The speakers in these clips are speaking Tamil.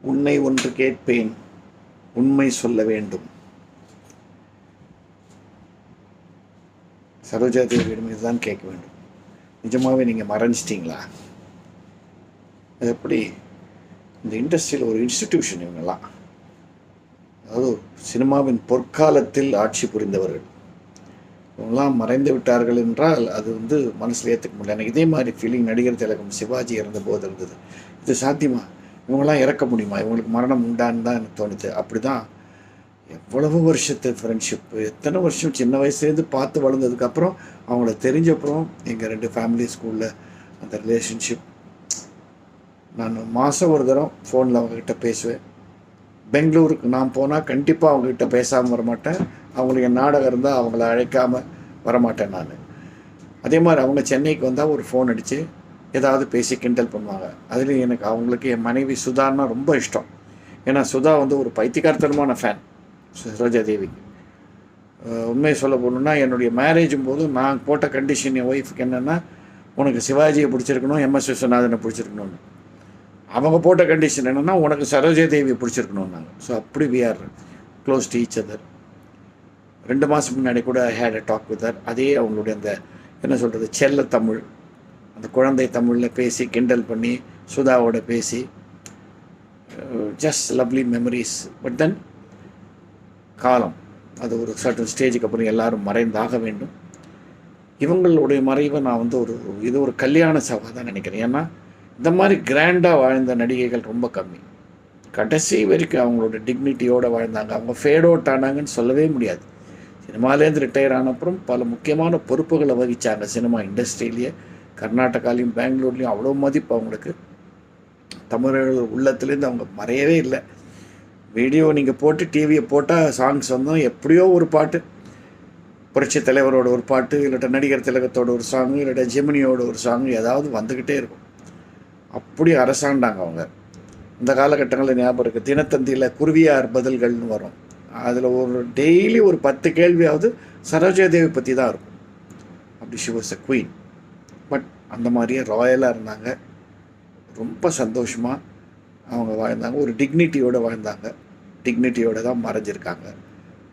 உன்னை ஒன்று கேட்பேன், உண்மை சொல்ல வேண்டும். சரோஜா தேவியிடம் இதுதான் கேட்க வேண்டும். நிஜமாகவே நீங்கள் மறைஞ்சிட்டிங்களா? அது எப்படி? இந்த இண்டஸ்ட்ரியில் ஒரு இன்ஸ்டிடியூஷன் இவங்கெல்லாம். அதாவது சினிமாவின் பொற்காலத்தில் ஆட்சி புரிந்தவர்கள் இவங்கெல்லாம் மறைந்து விட்டார்கள் என்றால் அது மனசில் ஏற்றுக்க முடியல. எனக்கு இதே மாதிரி ஃபீலிங் நடிகர் திலகம் சிவாஜி இறந்த போது இருந்தது. இது சாத்தியமா? இவங்களாம் இறக்க முடியுமா? இவங்களுக்கு மரணம் உண்டான்னு தான் எனக்கு தோணுது. அப்படி தான் எவ்வளவு வருஷத்து ஃப்ரெண்ட்ஷிப்பு, எத்தனை வருஷம் சின்ன வயசுலேருந்து பார்த்து வளர்ந்ததுக்கப்புறம் அவங்கள தெரிஞ்சப்புறம் எங்கள் 2 ஃபேமிலி ஸ்கூலில் அந்த ரிலேஷன்ஷிப். நான் மாதம் ஒரு தரம் ஃபோனில் அவங்கக்கிட்ட பேசுவேன். பெங்களூருக்கு நான் போனால் கண்டிப்பாக அவங்கக்கிட்ட பேசாமல் வரமாட்டேன். அவங்களுக்கு என் நாடகம் இருந்தால் அவங்கள அழைக்காமல் வரமாட்டேன் நான். அதே மாதிரி அவங்க சென்னைக்கு வந்தால் ஒரு ஃபோன் அடித்து ஏதாவது பேசி கிண்டல் பண்ணுவாங்க. அதுலேயும் எனக்கு அவங்களுக்கு என் மனைவி சுதான்னா ரொம்ப இஷ்டம். ஏன்னா சுதா ஒரு பைத்தியக்காரத்தனமான ஃபேன் சரோஜா தேவிக்கு. உண்மையை சொல்ல போகணுன்னா என்னுடைய மேரேஜும் போது நான் போட்ட கண்டிஷன் என் ஒய்ஃபுக்கு என்னென்னா, உனக்கு சிவாஜியை பிடிச்சிருக்கணும், எம்எஸ் விஸ்வநாதனை பிடிச்சிருக்கணும்னு. அவங்க போட்ட கண்டிஷன் என்னென்னா, உனக்கு சரோஜா தேவியை பிடிச்சிருக்கணும்னாங்க. ஸோ அப்படி we are close to each other. 2 மாதம் முன்னாடி கூட I had a talk with her. அதே அவங்களுடைய அந்த என்ன சொல்கிறது, செல்ல தமிழ், அந்த குழந்தை தமிழில் பேசி கிண்டல் பண்ணி சுதாவோட பேசி just lovely memories. But then காலம் அது ஒரு சர்டன் ஸ்டேஜுக்கு அப்புறம் எல்லாரும் மறைந்தாக வேண்டும். இவங்களுடைய மறைவை நான் இது ஒரு கல்யாண சபை தான் நினைக்கிறேன். ஏன்னா இந்த மாதிரி கிராண்டாக வாழ்ந்த நடிகைகள் ரொம்ப கம்மி. கடைசி வரைக்கும் அவங்களோட டிக்னிட்டியோடு வாழ்ந்தாங்க. அவங்க ஃபேட் அவுட் ஆனாங்கன்னு சொல்லவே முடியாது. சினிமாலேருந்து ரிட்டையர் ஆனப்புறம் பல முக்கியமான பொறுப்புகளை வகித்தாங்க சினிமா இண்டஸ்ட்ரியிலேயே. கர்நாடகாலையும் பெங்களூர்லேயும் அவ்வளோ மதிப்பு அவங்களுக்கு. தமிழர்கள் உள்ளத்துலேருந்து அவங்க மறையவே இல்லை. வீடியோ நீங்கள் போட்டு டிவியை போட்டால் சாங்ஸ் எப்படியோ ஒரு பாட்டு, புரட்சி தலைவரோட ஒரு பாட்டு, இல்லாட்ட நடிகர் திலகத்தோட ஒரு சாங்கு, இல்லாட்ட ஜெமினியோட ஒரு சாங்கு ஏதாவது வந்துக்கிட்டே இருக்கும். அப்படி அரசாண்டாங்க அவங்க. இந்த காலகட்டங்களில் ஞாபகம் இருக்குது, தினத்தந்தியில் குருவியார் பதில்கள்னு வரும். அதில் ஒரு டெய்லி ஒரு 10 கேள்வியாவது சரோஜா தேவி பற்றி தான் இருக்கும். அப்படி she was a queen. But அந்த மாதிரியே ராயலாக இருந்தாங்க. ரொம்ப சந்தோஷமாக அவங்க வாழ்ந்தாங்க. ஒரு டிக்னிட்டியோடு வாழ்ந்தாங்க. டிக்னிட்டியோடு தான் மறைஞ்சிருக்காங்க.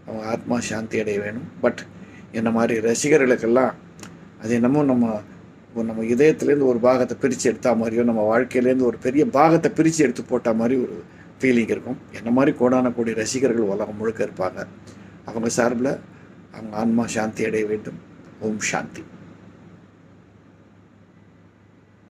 அவங்க ஆத்மா சாந்தி அடைய வேணும். பட் என்ன மாதிரி ரசிகர்களுக்கெல்லாம் அது என்னமோ நம்ம இதயத்துலேருந்து ஒரு பாகத்தை பிரித்து எடுத்தா மாதிரியோ, நம்ம வாழ்க்கையிலேருந்து ஒரு பெரிய பாகத்தை பிரித்து எடுத்து போட்டால் மாதிரி ஒரு ஃபீலிங் இருக்கும். என்ன மாதிரி கோடான கோடி ரசிகர்கள் உலகம் முழுக்க இருப்பாங்க. அவங்க சார்பில் அவங்க ஆன்மா சாந்தி அடைய வேண்டும். ஓம் சாந்தி.